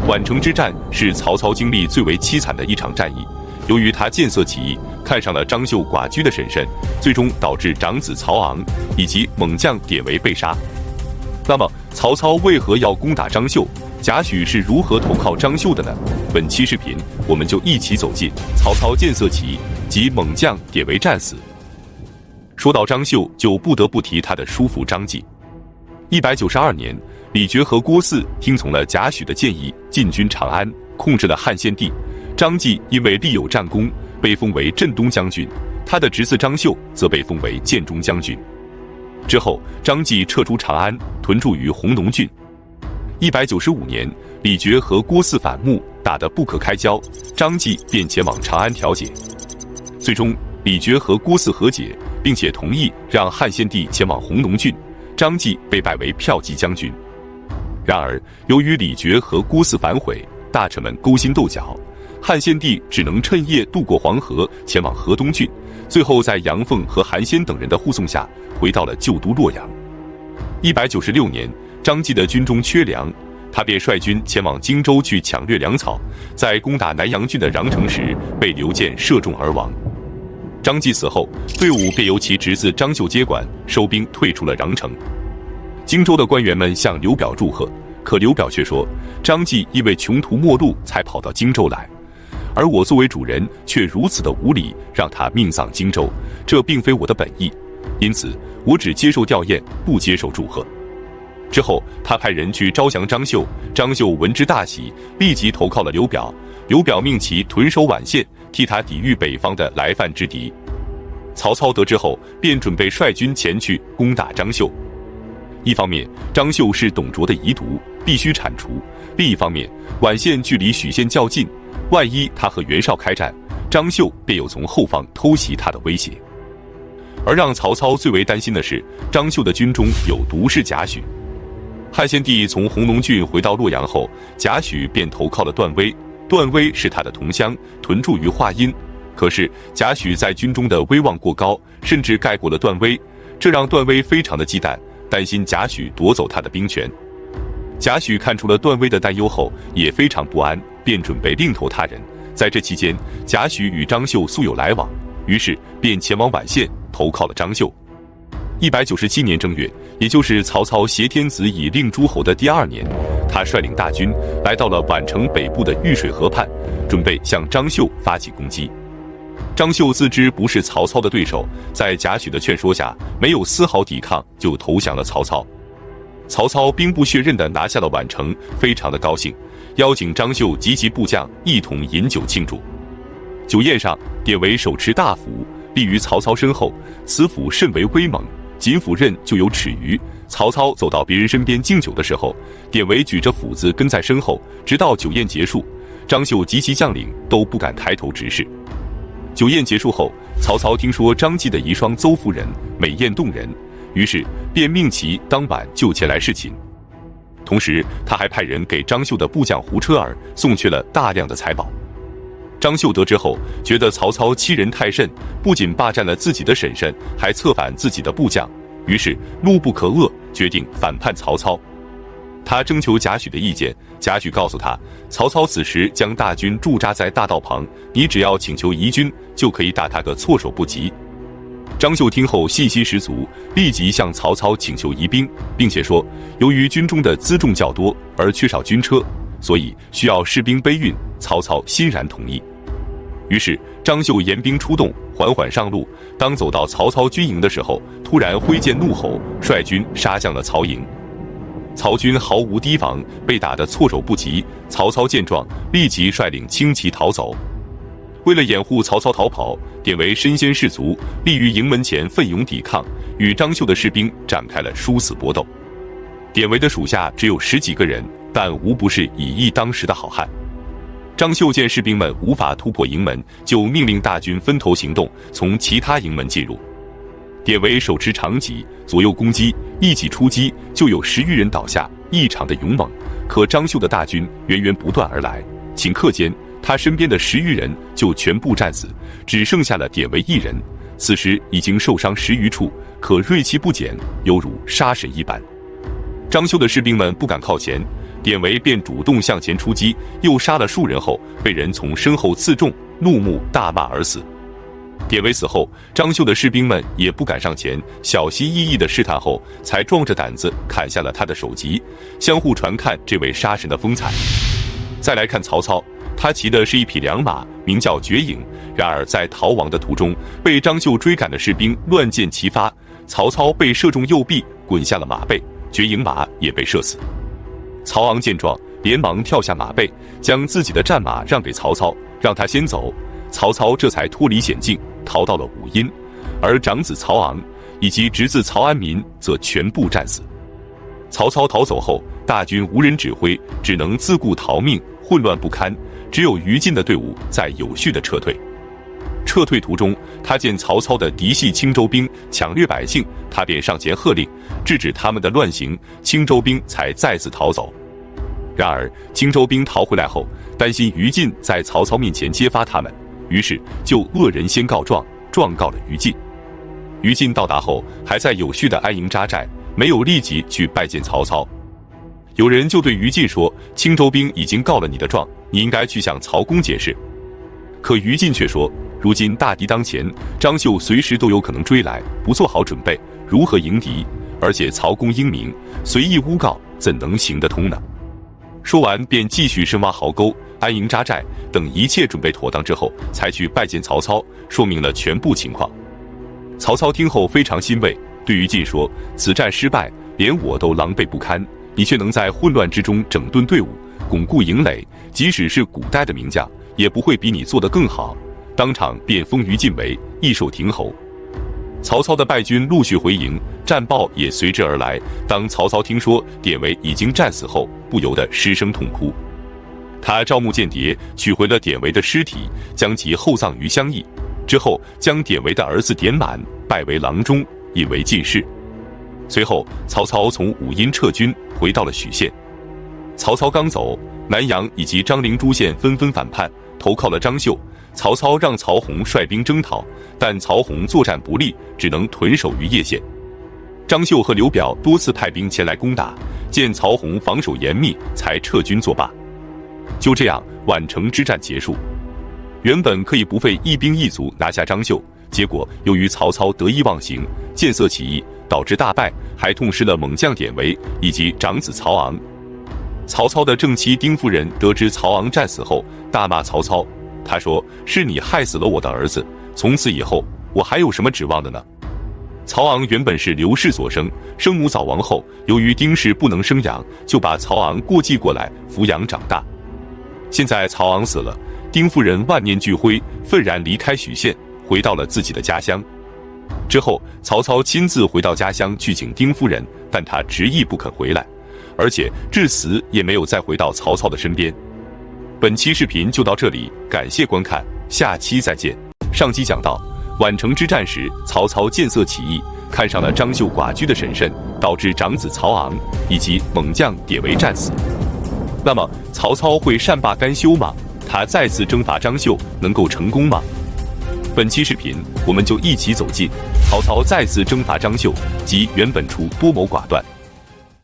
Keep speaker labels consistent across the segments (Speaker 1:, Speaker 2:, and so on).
Speaker 1: 宛城之战是曹操经历最为凄惨的一场战役。由于他见色起意，看上了张绣寡居的婶婶，最终导致长子曹昂以及猛将典韦被杀。那么，曹操为何要攻打张绣？贾诩是如何投靠张绣的呢？本期视频，我们就一起走进曹操见色起意及猛将典韦战死。说到张绣，就不得不提他的叔父张继。192年，李傕和郭汜听从了贾诩的建议，进军长安，控制了汉献帝。张继因为立有战功，被封为镇东将军，他的侄子张绣则被封为建中将军。之后，张继撤出长安，屯驻于弘农郡。195年，李傕和郭汜反目，打得不可开交，张继便前往长安调解。最终，李傕和郭汜和解，并且同意让汉献帝前往弘农郡，张继被拜为骠骑将军。然而，由于李傕和郭汜反悔，大臣们勾心斗角，汉献帝只能趁夜渡过黄河，前往河东郡，最后在杨凤和韩先等人的护送下，回到了旧都洛阳。196年，张继的军中缺粮，他便率军前往荆州去抢掠粮草，在攻打南阳郡的穰城时，被刘建射中而亡。张继死后，队伍便由其侄子张绣接管，收兵退出了穰城。荆州的官员们向刘表祝贺，可刘表却说，张继因为穷途末路才跑到荆州来，而我作为主人却如此的无礼，让他命丧荆州，这并非我的本意，因此我只接受吊唁，不接受祝贺。之后，他派人去招降张绣，张绣闻之大喜，立即投靠了刘表。刘表命其屯守宛县，替他抵御北方的来犯之敌。曹操得知后，便准备率军前去攻打张绣。一方面，张绣是董卓的遗毒，必须铲除；另一方面，宛县距离许县较近，万一他和袁绍开战，张绣便有从后方偷袭他的威胁。而让曹操最为担心的是，张绣的军中有毒士贾诩。汉献帝从弘农郡回到洛阳后，贾诩便投靠了段威。段威是他的同乡，屯驻于华阴。可是贾诩在军中的威望过高，甚至盖过了段威，这让段威非常的忌惮，担心贾诩夺走他的兵权。贾诩看出了段威的担忧后，也非常不安，便准备另投他人。在这期间，贾诩与张绣素有来往，于是便前往宛县投靠了张绣。197年正月，也就是曹操挟天子以令诸侯的第2年，他率领大军来到了宛城北部的玉水河畔，准备向张绣发起攻击。张绣自知不是曹操的对手，在贾诩的劝说下，没有丝毫抵抗，就投降了曹操。曹操兵不血刃地拿下了宛城，非常的高兴，邀请张绣及其部将一同饮酒庆祝。酒宴上，典韦手持大斧，立于曹操身后，此斧甚为威猛，仅斧刃就有尺余。曹操走到别人身边敬酒的时候，典韦举着斧子跟在身后，直到酒宴结束，张绣及其将领都不敢抬头直视。酒宴结束后，曹操听说张继的遗孀邹夫人美艳动人，于是便命其当晚就前来侍寝。同时，他还派人给张绣的部将胡车儿送去了大量的财宝。张绣得知后，觉得曹操欺人太甚，不仅霸占了自己的婶婶，还策反自己的部将，于是怒不可遏，决定反叛曹操。他征求贾诩的意见，贾诩告诉他，曹操此时将大军驻扎在大道旁，你只要请求移军，就可以打他个措手不及。张绣听后信心十足，立即向曹操请求移兵，并且说，由于军中的辎重较多而缺少军车，所以需要士兵背运，曹操欣然同意。于是张绣严兵出动，缓缓上路，当走到曹操军营的时候，突然挥剑怒吼，率军杀向了曹营。曹军毫无提防，被打得措手不及。曹操见状，立即率领轻骑逃走。为了掩护曹操逃跑，典韦身先士卒，立于营门前奋勇抵抗，与张绣的士兵展开了殊死搏斗。典韦的属下只有10几个人，但无不是以一当十的好汉。张绣见士兵们无法突破营门，就命令大军分头行动，从其他营门进入。典韦手持长戟，左右攻击，一起出击，就有10余人倒下，异常的勇猛。可张绣的大军源源不断而来，顷刻间，他身边的10余人就全部战死，只剩下了典韦一人。此时已经受伤10余处，可锐气不减，犹如杀神一般。张绣的士兵们不敢靠前，典韦便主动向前出击，又杀了数人后，被人从身后刺中，怒目大骂而死。典韦死后，张绣的士兵们也不敢上前，小心翼翼地试探后，才壮着胆子砍下了他的首级，相互传看这位杀神的风采。再来看曹操，他骑的是一匹良马，名叫绝影。然而在逃亡的途中，被张绣追赶的士兵乱箭齐发，曹操被射中右臂，滚下了马背，绝影马也被射死。曹昂见状，连忙跳下马背，将自己的战马让给曹操，让他先走。曹操这才脱离险境，逃到了武阴，而长子曹昂以及侄子曹安民则全部战死。曹操逃走后，大军无人指挥，只能自顾逃命，混乱不堪，只有于禁的队伍在有序地撤退。撤退途中，他见曹操的嫡系青州兵抢掠百姓，他便上前喝令，制止他们的乱行，青州兵才再次逃走。然而青州兵逃回来后，担心于禁在曹操面前揭发他们，于是就恶人先告状，状告了于禁。于禁到达后，还在有序地安营扎寨，没有立即去拜见曹操。有人就对于禁说，青州兵已经告了你的状，你应该去向曹公解释。可于禁却说，如今大敌当前，张绣随时都有可能追来，不做好准备，如何迎敌？而且曹公英明，随意诬告，怎能行得通呢？说完便继续深挖壕沟，安营扎寨，等一切准备妥当之后，才去拜见曹操，说明了全部情况。曹操听后非常欣慰，对于禁说，此战失败，连我都狼狈不堪，你却能在混乱之中整顿队伍，巩固营垒，即使是古代的名将，也不会比你做得更好。当场便封于禁为益寿亭侯。曹操的败军陆续回营，战报也随之而来。当曹操听说典韦已经战死后，不由得失声痛哭。他招募间谍，取回了典韦的尸体，将其厚葬于襄邑。之后将典韦的儿子典满拜为郎中，引为进士。随后曹操从武阴撤军，回到了许县。曹操刚走，南阳以及张陵诸县纷纷反叛，投靠了张绣。曹操让曹洪率兵征讨，但曹洪作战不利，只能屯守于邺县。张绣和刘表多次派兵前来攻打，见曹洪防守严密，才撤军作罢。就这样，宛城之战结束。原本可以不费一兵一卒拿下张绣，结果由于曹操得意忘形，见色起意，导致大败，还痛失了猛将典韦以及长子曹昂。曹操的正妻丁夫人得知曹昂战死后，大骂曹操。他说，是你害死了我的儿子，从此以后我还有什么指望的呢？曹昂原本是刘氏所生，生母早亡后，由于丁氏不能生养，就把曹昂过继过来抚养长大。现在曹昂死了，丁夫人万念俱灰，愤然离开许县，回到了自己的家乡。之后曹操亲自回到家乡去请丁夫人，但她执意不肯回来，而且至死也没有再回到曹操的身边。本期视频就到这里，感谢观看，下期再见。上期讲到，宛城之战时，曹操见色起意，看上了张绣寡居的神圣，导致长子曹昂以及猛将典韦战死。那么，曹操会善罢甘休吗？他再次征伐张绣能够成功吗？本期视频，我们就一起走进曹操再次征伐张绣及原本处多谋寡断。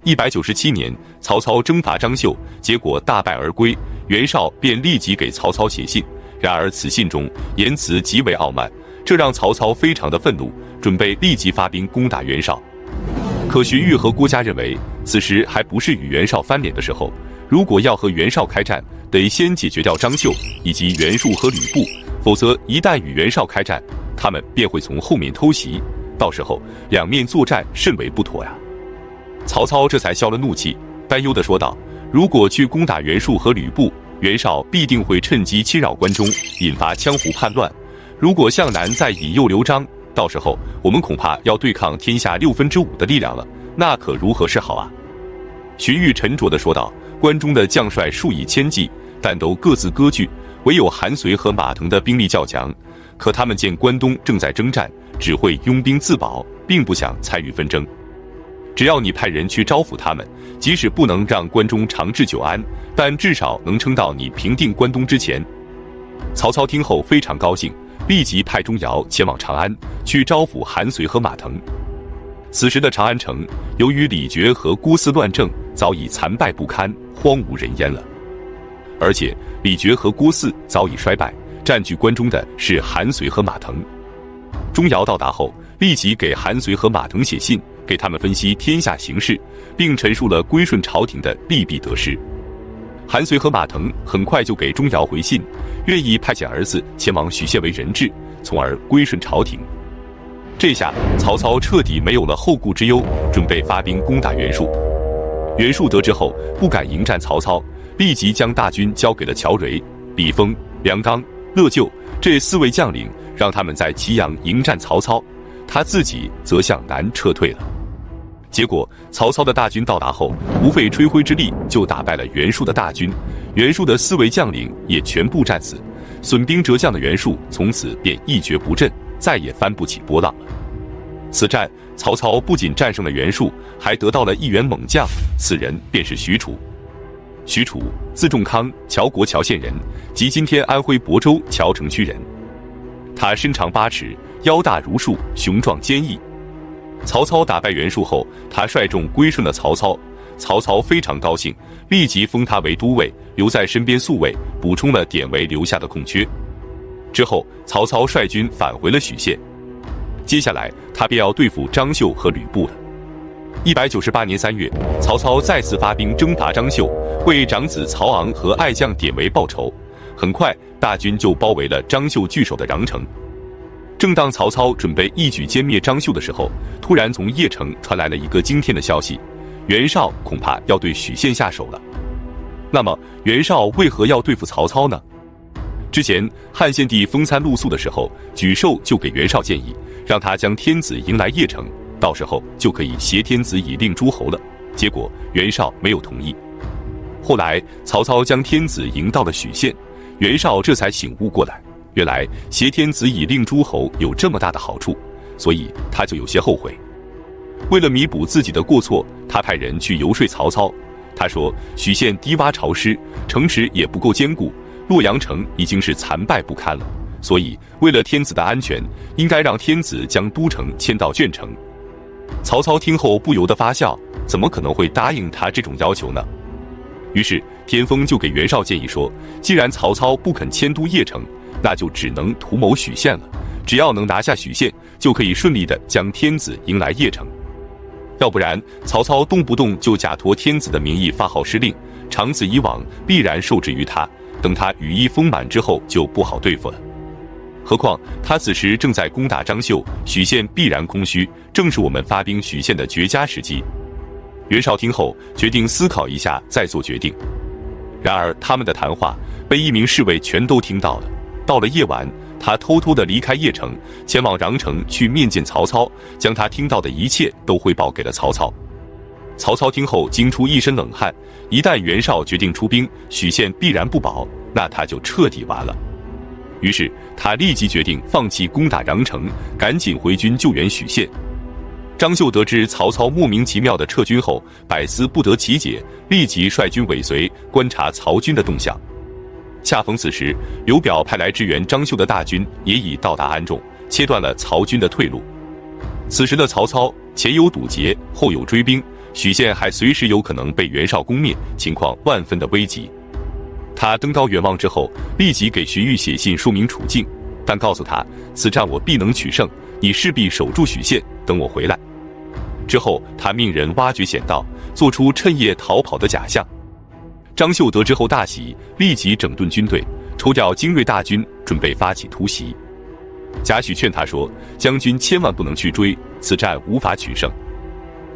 Speaker 1: 197年，曹操征伐张绣，结果大败而归。袁绍便立即给曹操写信，然而此信中言辞极为傲慢，这让曹操非常的愤怒，准备立即发兵攻打袁绍。可荀彧和郭嘉认为，此时还不是与袁绍翻脸的时候，如果要和袁绍开战，得先解决掉张绣以及袁术和吕布，否则一旦与袁绍开战，他们便会从后面偷袭，到时候两面作战甚为不妥呀。曹操这才消了怒气，担忧地说道，如果去攻打袁术和吕布，袁绍必定会趁机侵扰关中，引发江湖叛乱。如果向南再引诱刘璋，到时候我们恐怕要对抗天下5/6的力量了，那可如何是好啊？荀彧沉着地说道，关中的将帅数以千计，但都各自割据，唯有韩遂和马腾的兵力较强，可他们见关东正在征战，只会拥兵自保，并不想参与纷争。只要你派人去招抚他们，即使不能让关中长治久安，但至少能撑到你平定关东之前。曹操听后非常高兴，立即派钟繇前往长安，去招抚韩遂和马腾。此时的长安城，由于李傕和郭汜乱政，早已残败不堪，荒无人烟了。而且李傕和郭汜早已衰败，占据关中的是韩遂和马腾。钟繇到达后，立即给韩遂和马腾写信，给他们分析天下形势，并陈述了归顺朝廷的利弊得失。韩遂和马腾很快就给钟繇回信，愿意派遣儿子前往许县为人质，从而归顺朝廷。这下曹操彻底没有了后顾之忧，准备发兵攻打袁术。袁术得知后不敢迎战曹操，立即将大军交给了乔蕤、李丰、梁刚、乐就这4位将领，让他们在祁阳迎战曹操，他自己则向南撤退了。结果曹操的大军到达后，不费吹灰之力就打败了袁术的大军，袁术的4位将领也全部战死，损兵折将的袁术从此便一蹶不振，再也翻不起波浪了。此战曹操不仅战胜了袁术，还得到了一员猛将，此人便是许褚。许褚字仲康，谯国谯县人，即今天安徽亳州谯城区人。他身长8尺，腰大如树，雄壮坚毅。曹操打败袁术后，他率众归顺了曹操，曹操非常高兴，立即封他为都尉，留在身边宿卫，补充了典韦留下的空缺。之后曹操率军返回了许县，接下来他便要对付张绣和吕布了。198年3月，曹操再次发兵征伐张绣，为长子曹昂和爱将典韦报仇。很快大军就包围了张绣据守的穰城。正当曹操准备一举歼灭张绣的时候，突然从邺城传来了一个惊天的消息，袁绍恐怕要对许县下手了。那么袁绍为何要对付曹操呢？之前汉献帝封参陆肃的时候，沮授就给袁绍建议，让他将天子迎来邺城，到时候就可以挟天子以令诸侯了。结果袁绍没有同意。后来曹操将天子迎到了许县，袁绍这才醒悟过来，原来挟天子以令诸侯有这么大的好处，所以他就有些后悔。为了弥补自己的过错，他派人去游说曹操。他说许县低洼潮湿，城池也不够坚固，洛阳城已经是残败不堪了，所以为了天子的安全，应该让天子将都城迁到鄄城。曹操听后不由得发笑，怎么可能会答应他这种要求呢？于是田丰就给袁绍建议说，既然曹操不肯迁都邺城，那就只能图谋许县了，只要能拿下许县，就可以顺利地将天子迎来邺城。要不然曹操动不动就假托天子的名义发号施令，长此以往必然受制于他，等他羽翼丰满之后就不好对付了。何况他此时正在攻打张绣，许县必然空虚，正是我们发兵许县的绝佳时机。袁绍听后决定思考一下再做决定。然而他们的谈话被一名侍卫全都听到了。到了夜晚，他偷偷地离开邺城，前往穰城去面见曹操，将他听到的一切都汇报给了曹操。曹操听后惊出一身冷汗，一旦袁绍决定出兵，许县必然不保，那他就彻底完了。于是他立即决定放弃攻打穰城，赶紧回军救援许县。张绣得知曹操莫名其妙的撤军后，百思不得其解，立即率军尾随，观察曹军的动向。恰逢此时，刘表派来支援张绣的大军也已到达安众，切断了曹军的退路。此时的曹操前有堵截，后有追兵，许县还随时有可能被袁绍攻灭，情况万分的危急。他登高远望之后，立即给荀彧写信说明处境，但告诉他此战我必能取胜，你势必守住许县，等我回来。之后他命人挖掘险道，做出趁夜逃跑的假象。张绣得知后大喜，立即整顿军队，抽调精锐大军，准备发起突袭。贾诩劝他说，将军千万不能去追，此战无法取胜。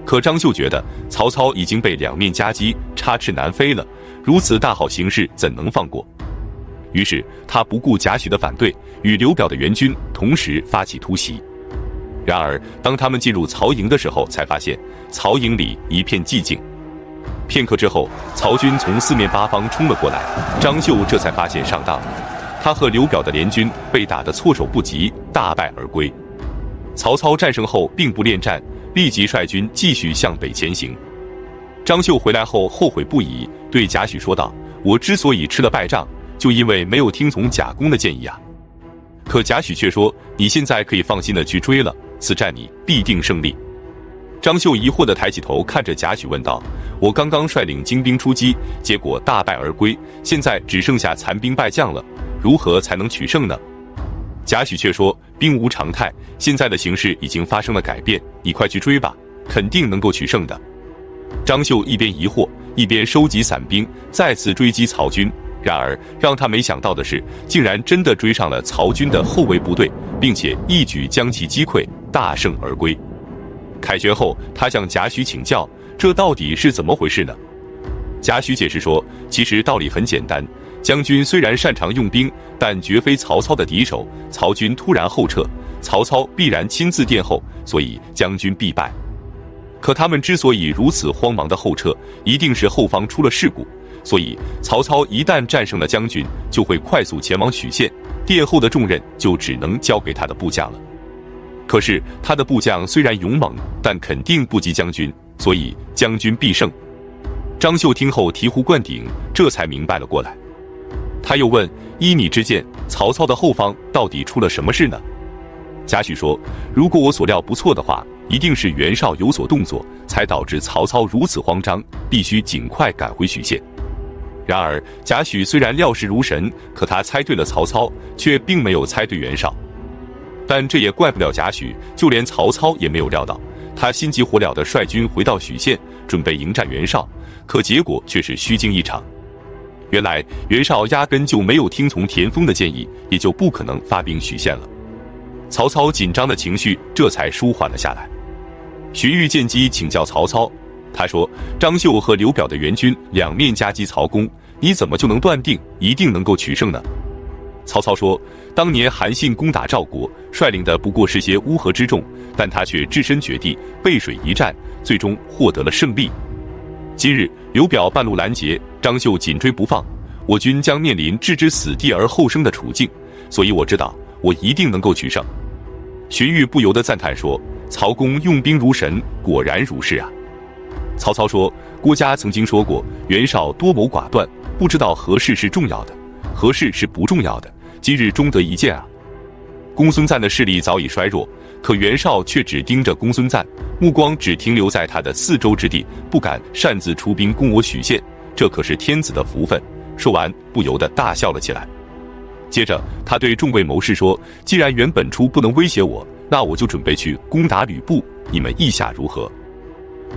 Speaker 1: 可张绣觉得曹操已经被两面夹击，插翅难飞了，如此大好形势怎能放过？于是他不顾贾诩的反对，与刘表的援军同时发起突袭。然而当他们进入曹营的时候，才发现曹营里一片寂静。片刻之后，曹军从四面八方冲了过来，张绣这才发现上当了，他和刘表的联军被打得措手不及，大败而归。曹操战胜后并不恋战，立即率军继续向北前行。张绣回来后后悔不已，对贾诩说道，我之所以吃了败仗，就因为没有听从贾公的建议啊。可贾诩却说，你现在可以放心的去追了，此战你必定胜利。张绣疑惑地抬起头看着贾诩问道：“我刚刚率领精兵出击，结果大败而归，现在只剩下残兵败将了，如何才能取胜呢？”贾诩却说：“兵无常态，现在的形势已经发生了改变，你快去追吧，肯定能够取胜的。”张绣一边疑惑，一边收集散兵，再次追击曹军。然而让他没想到的是，竟然真的追上了曹军的后卫部队，并且一举将其击溃，大胜而归。凯旋后，他向贾诩请教，这到底是怎么回事呢？贾诩解释说，其实道理很简单，将军虽然擅长用兵，但绝非曹操的敌手，曹军突然后撤，曹操必然亲自殿后，所以将军必败。可他们之所以如此慌忙的后撤，一定是后方出了事故，所以曹操一旦战胜了将军，就会快速前往许县，殿后的重任就只能交给他的部将了。可是他的部将虽然勇猛，但肯定不及将军，所以将军必胜。张绣听后醍醐灌顶，这才明白了过来。他又问：“依你之见，曹操的后方到底出了什么事呢？”贾诩说：“如果我所料不错的话，一定是袁绍有所动作，才导致曹操如此慌张，必须尽快赶回许县。”然而贾诩虽然料事如神，可他猜对了曹操，却并没有猜对袁绍。但这也怪不了贾诩，就连曹操也没有料到，他心急火燎地率军回到许县，准备迎战袁绍，可结果却是虚惊一场。原来袁绍压根就没有听从田丰的建议，也就不可能发兵许县了。曹操紧张的情绪这才舒缓了下来。荀彧见机请教曹操，他说：“张绣和刘表的援军两面夹击曹公，你怎么就能断定一定能够取胜呢？”曹操说：“当年韩信攻打赵国，率领的不过是些乌合之众，但他却置身绝地，背水一战，最终获得了胜利。今日刘表半路拦截，张绣紧追不放，我军将面临置之死地而后生的处境，所以我知道我一定能够取胜。”荀彧不由得赞叹说：“曹公用兵如神，果然如是啊。”曹操说：“郭嘉曾经说过，袁绍多谋寡断，不知道何事是重要的，何事是不重要的，今日终得一见啊。”公孙瓒的势力早已衰弱，可袁绍却只盯着公孙瓒，目光只停留在他的4州之地，不敢擅自出兵攻我许县，这可是天子的福分。说完不由得大笑了起来。接着他对众位谋士说：“既然袁本初不能威胁我，那我就准备去攻打吕布，你们意下如何？”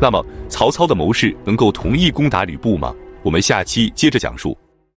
Speaker 1: 那么曹操的谋士能够同意攻打吕布吗？我们下期接着讲述。